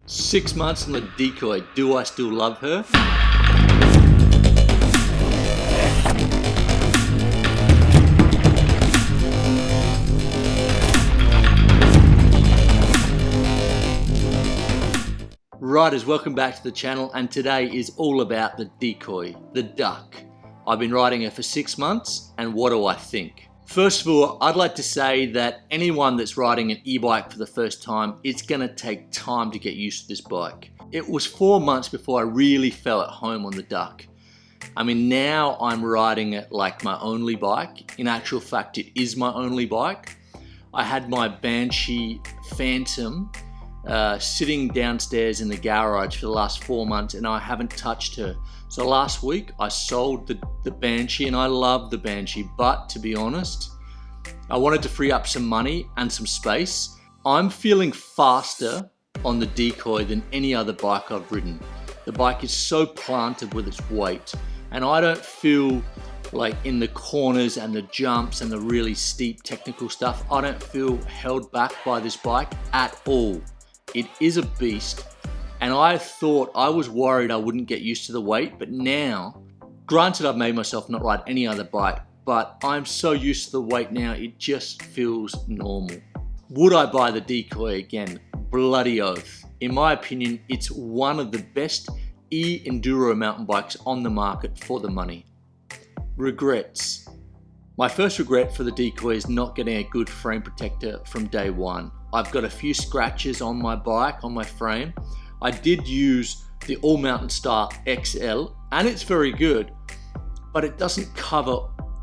6 months on the Decoy, do I still love her? Riders, welcome back to the channel, and today is all about the Decoy, the duck. I've been riding her for 6 months, and what do I think? First of all, I'd like to say that anyone that's riding an e-bike for the first time, it's gonna take time to get used to this bike. It was 4 months before I really felt at home on the duck. I mean, now I'm riding it like my only bike. In actual fact, it is my only bike. I had my Banshee Phantom sitting downstairs in the garage for the last 4 months, and I haven't touched her. So last week I sold the Banshee, and I love the Banshee, but to be honest, I wanted to free up some money and some space. I'm feeling faster on the Decoy than any other bike I've ridden. The bike is so planted with its weight, and I don't feel like in the corners and the jumps and the really steep technical stuff, I don't feel held back by this bike at all. It is a beast, and I was worried I wouldn't get used to the weight, but now, granted I've made myself not ride any other bike, but I'm so used to the weight now, it just feels normal. Would I buy the Decoy again? Bloody oath. In my opinion, it's one of the best e-enduro mountain bikes on the market for the money. Regrets. My first regret for the Decoy is not getting a good frame protector from day one. I've got a few scratches on my bike, on my frame. I did use the All Mountain Star XL, and it's very good, but it doesn't cover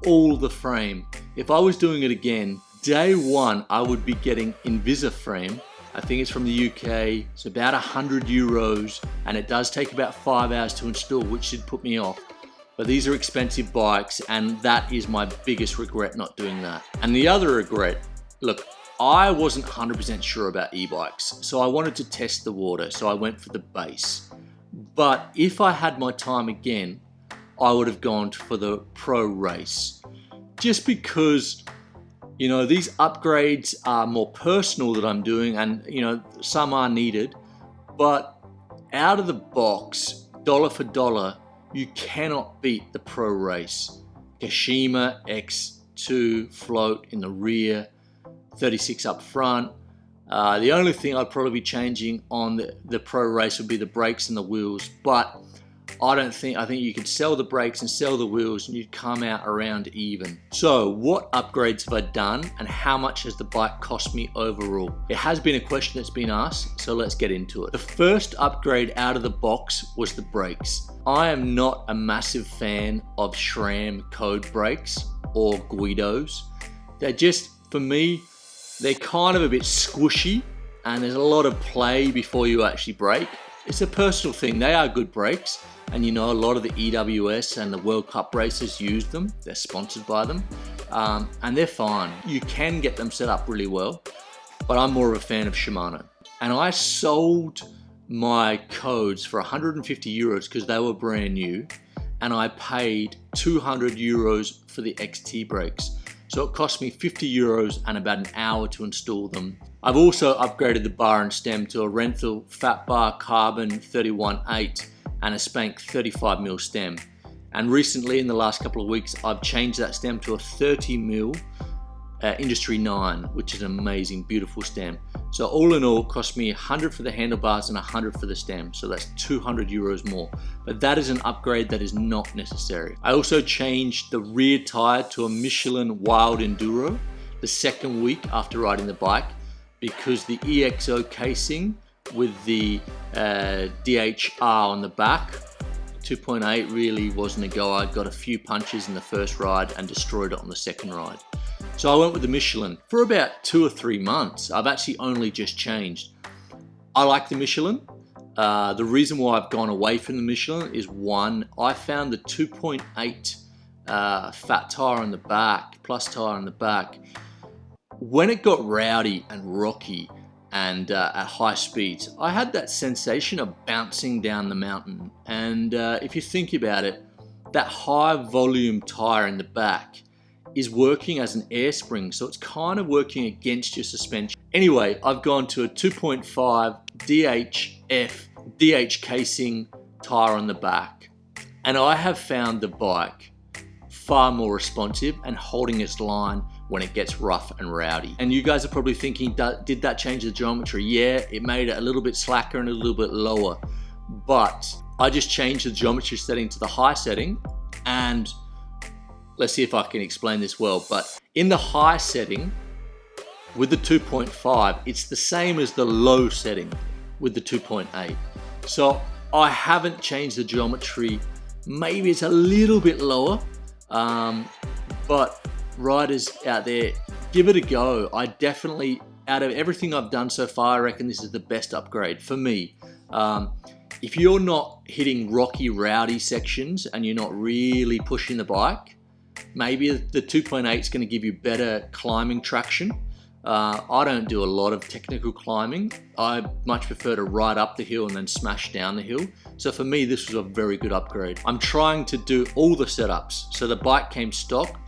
all the frame. If I was doing it again, day one, I would be getting Invisiframe. I think it's from the UK. It's about €100, and it does take about 5 hours to install, which should put me off. But these are expensive bikes, and that is my biggest regret, not doing that. And the other regret, look, I wasn't 100% sure about e-bikes, so I wanted to test the water, so I went for the base. But if I had my time again, I would have gone for the Pro Race. Just because, you know, these upgrades are more personal that I'm doing, and, you know, some are needed, but out of the box, dollar for dollar, you cannot beat the Pro Race. Kashima X2 float in the rear, 36 up front. The only thing I'd probably be changing on the Pro Race would be the brakes and the wheels, but I think you could sell the brakes and sell the wheels and you'd come out around even. So what upgrades have I done, and how much has the bike cost me overall? It has been a question that's been asked, so let's get into it. The first upgrade out of the box was the brakes. I am not a massive fan of SRAM code brakes or Guidos. They're just, for me, they're kind of a bit squishy, and there's a lot of play before you actually brake. It's a personal thing. They are good brakes, and you know, a lot of the EWS and the World Cup racers use them. They're sponsored by them, and they're fine. You can get them set up really well, but I'm more of a fan of Shimano. And I sold my codes for €150 because they were brand new, and I paid €200 for the XT brakes. So it cost me €50 and about an hour to install them. I've also upgraded the bar and stem to a Renthal Fat Bar Carbon 31.8 and a Spank 35mm stem. And recently, in the last couple of weeks, I've changed that stem to a 30mm Industry 9, which is an amazing, beautiful stem. So all in all, cost me 100 for the handlebars and 100 for the stem. So that's €200 more. But that is an upgrade that is not necessary. I also changed the rear tire to a Michelin Wild Enduro the second week after riding the bike, because the EXO casing with the DHR on the back, 2.8 really wasn't a go. I got a few punches in the first ride and destroyed it on the second ride. So I went with the Michelin for about 2 or 3 months. I've actually only just changed. I like the Michelin. The reason why I've gone away from the Michelin is, one, I found the 2.8 fat tire on the back, plus tire on the back, when it got rowdy and rocky and at high speeds, I had that sensation of bouncing down the mountain. And if you think about it, that high volume tire in the back is working as an air spring, so it's kind of working against your suspension. Anyway, I've gone to a 2.5 DH casing tire on the back, and I have found the bike far more responsive and holding its line when it gets rough and rowdy. And you guys are probably thinking, did that change the geometry? Yeah, it made it a little bit slacker and a little bit lower, but I just changed the geometry setting to the high setting, and let's see if I can explain this well. But in the high setting with the 2.5, it's the same as the low setting with the 2.8. So I haven't changed the geometry. Maybe it's a little bit lower, but riders out there, give it a go. I definitely, out of everything I've done so far, I reckon this is the best upgrade for me. If you're not hitting rocky, rowdy sections and you're not really pushing the bike, maybe the 2.8 is going to give you better climbing traction. I don't do a lot of technical climbing. I much prefer to ride up the hill and then smash down the hill. So for me, this was a very good upgrade. I'm trying to do all the setups. So the bike came stock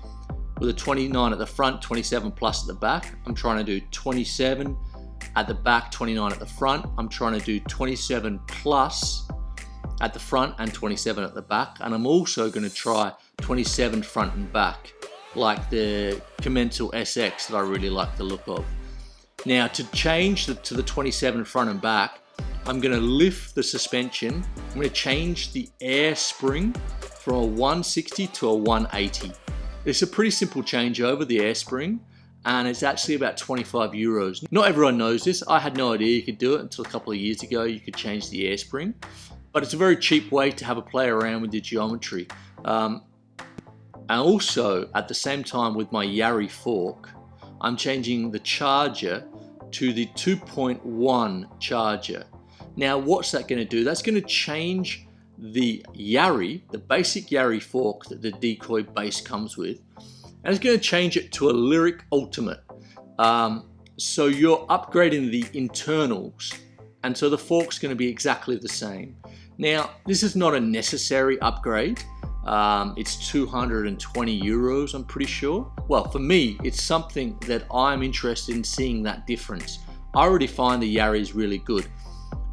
with a 29 at the front, 27 plus at the back. I'm trying to do 27 at the back, 29 at the front. I'm trying to do 27 plus at the front and 27 at the back. And I'm also going to try 27 front and back, like the Commensal SX that I really like the look of. Now, to change to the 27 front and back, I'm going to lift the suspension. I'm going to change the air spring from a 160 to a 180. It's a pretty simple changeover, the air spring, and it's actually about 25 euros. Not everyone knows this. I had no idea you could do it until a couple of years ago. You could change the air spring, but it's a very cheap way to have a play around with your geometry. And also, at the same time with my Yari fork, I'm changing the charger to the 2.1 charger. Now, what's that going to do? That's going to change the Yari, the basic Yari fork that the Decoy base comes with, and it's going to change it to a Lyric Ultimate. So you're upgrading the internals, and so the fork's going to be exactly the same. Now, this is not a necessary upgrade. It's 220 euros, I'm pretty sure. Well, for me, it's something that I'm interested in seeing that difference. I already find the Yari is really good,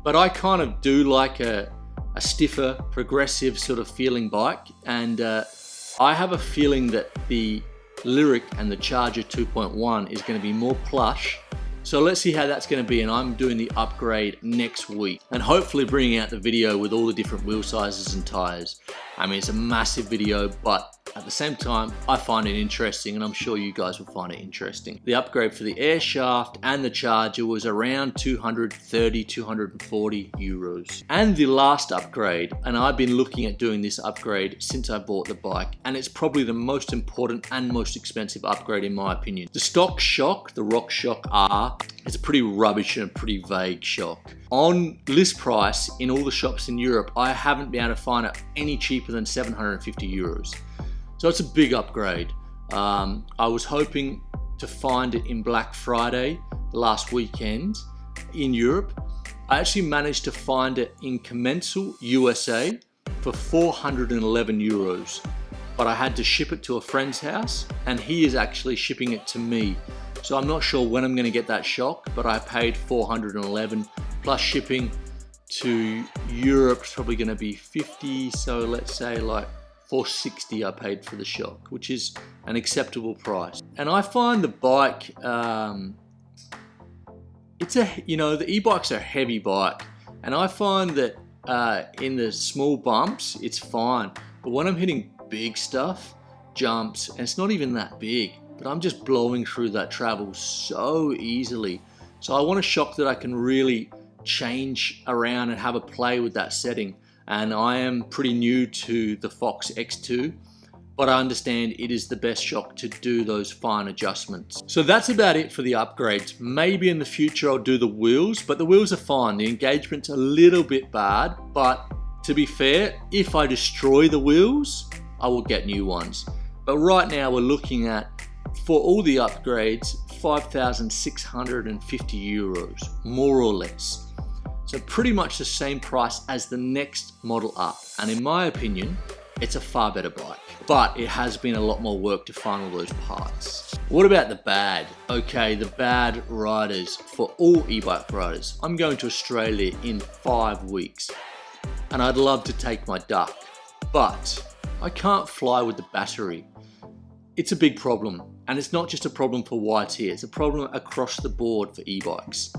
but I kind of do like a stiffer, progressive sort of feeling bike, and I have a feeling that the Lyric and the Charger 2.1 is going to be more plush. So let's see how that's going to be, and I'm doing the upgrade next week and hopefully bringing out the video with all the different wheel sizes and tires. I mean, it's a massive video, but at the same time, I find it interesting, and I'm sure you guys will find it interesting. The upgrade for the air shaft and the charger was around 230, 240 euros. And the last upgrade, and I've been looking at doing this upgrade since I bought the bike, and it's probably the most important and most expensive upgrade in my opinion. The stock shock, the Rock Shock R, is a pretty rubbish and a pretty vague shock. On list price in all the shops in Europe, I haven't been able to find it any cheaper than 750 euros. So it's a big upgrade. I was hoping to find it in Black Friday last weekend in Europe. I actually managed to find it in Commensal, USA for 411 euros, but I had to ship it to a friend's house, and he is actually shipping it to me. So I'm not sure when I'm going to get that shock, but I paid 411 plus shipping to Europe. It's probably going to be 50, so let's say like 460 I paid for the shock, which is an acceptable price. And I find the bike, the e-bikes are a heavy bike, and I find that in the small bumps it's fine, but when I'm hitting big stuff, jumps, and it's not even that big, but I'm just blowing through that travel so easily. So I want a shock that I can really change around and have a play with that setting. And I am pretty new to the Fox X2, but I understand it is the best shock to do those fine adjustments. So that's about it for the upgrades. Maybe in the future I'll do the wheels, but the wheels are fine. The engagement's a little bit bad, but to be fair, if I destroy the wheels, I will get new ones. But right now we're looking at, for all the upgrades, 5,650 euros, more or less. So pretty much the same price as the next model up. And in my opinion, it's a far better bike, but it has been a lot more work to find all those parts. What about the bad? Okay, the bad riders for all e-bike riders. I'm going to Australia in 5 weeks and I'd love to take my duck, but I can't fly with the battery. It's a big problem, and it's not just a problem for YT, it's a problem across the board for e-bikes.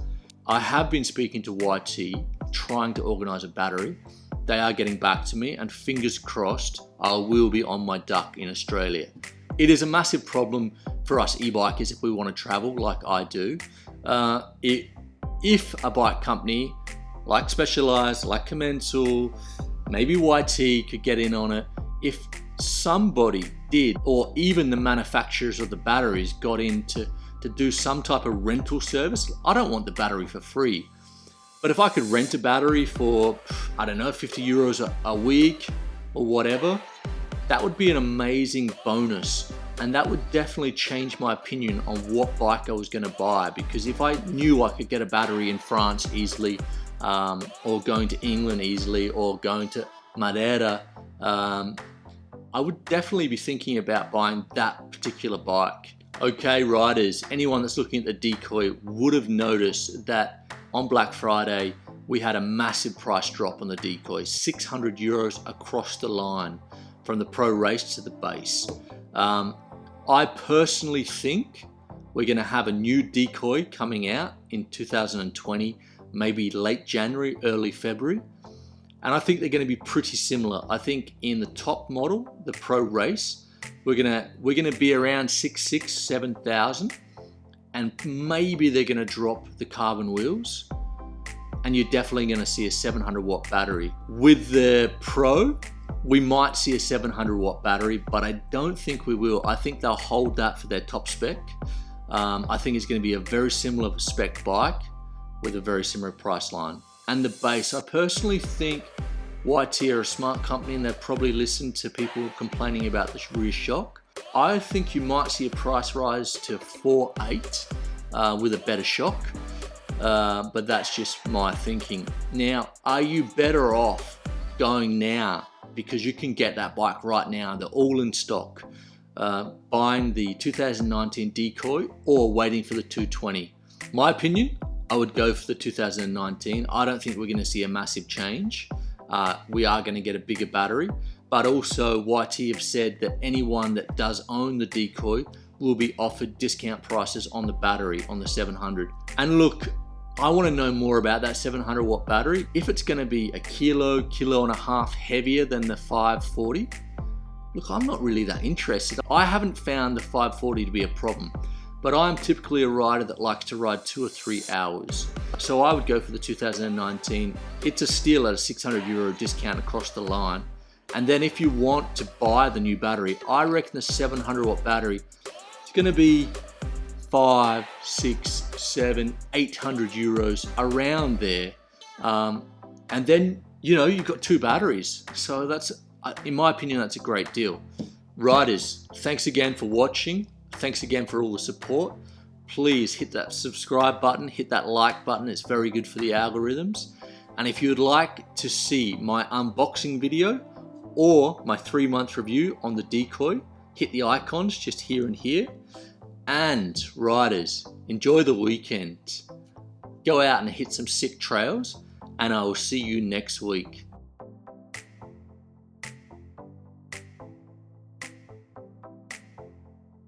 I have been speaking to YT, trying to organise a battery. They are getting back to me, and fingers crossed I will be on my duck in Australia. It is a massive problem for us e-bikers if we want to travel like I do. If a bike company like Specialized, like Commensal, maybe YT could get in on it, if somebody did, or even the manufacturers of the batteries got in to do some type of rental service. I don't want the battery for free, but if I could rent a battery for, I don't know, 50 euros a week or whatever, that would be an amazing bonus, and that would definitely change my opinion on what bike I was going to buy. Because if I knew I could get a battery in France easily, or going to England easily, or going to Madeira, I would definitely be thinking about buying that particular bike. Okay, riders, anyone that's looking at the Decoy would have noticed that on Black Friday we had a massive price drop on the Decoy, 600 euros across the line from the pro race to the base. I personally think we're going to have a new Decoy coming out in 2020, maybe late January, early February. And I think they're going to be pretty similar. I think in the top model, the pro race, we're gonna be around 6,600, 7,000, and maybe they're going to drop the carbon wheels, and you're definitely going to see a 700 watt battery. With the pro, we might see a 700 watt battery, but I don't think we will. I think they'll hold that for their top spec. I think it's going to be a very similar spec bike with a very similar price line. And the base, I personally think YT are a smart company and they've probably listened to people complaining about the rear shock. I think you might see a price rise to 4.8 with a better shock, but that's just my thinking. Now, are you better off going now, because you can get that bike right now, they're all in stock, buying the 2019 Decoy or waiting for the 220? My opinion, I would go for the 2019. I don't think we're going to see a massive change. We are going to get a bigger battery, but also YT have said that anyone that does own the Decoy will be offered discount prices on the battery, on the 700. And look, I want to know more about that 700 watt battery. If it's going to be a kilo and a half heavier than the 540, look, I'm not really that interested. I haven't found the 540 to be a problem, but I'm typically a rider that likes to ride 2 or 3 hours. So I would go for the 2019. It's a steal at a 600 euro discount across the line. And then if you want to buy the new battery, I reckon the 700 watt battery is going to be 5, 6, 7, 800 euros, around there. And then, you know, you've got 2 batteries. So that's, in my opinion, that's a great deal. Riders, thanks again for watching. Thanks again for all the support. Please hit that subscribe button, hit that like button. It's very good for the algorithms. And if you would like to see my unboxing video or my 3-month review on the Decoy, hit the icons just here and here. And riders, enjoy the weekend. Go out and hit some sick trails, and I will see you next week.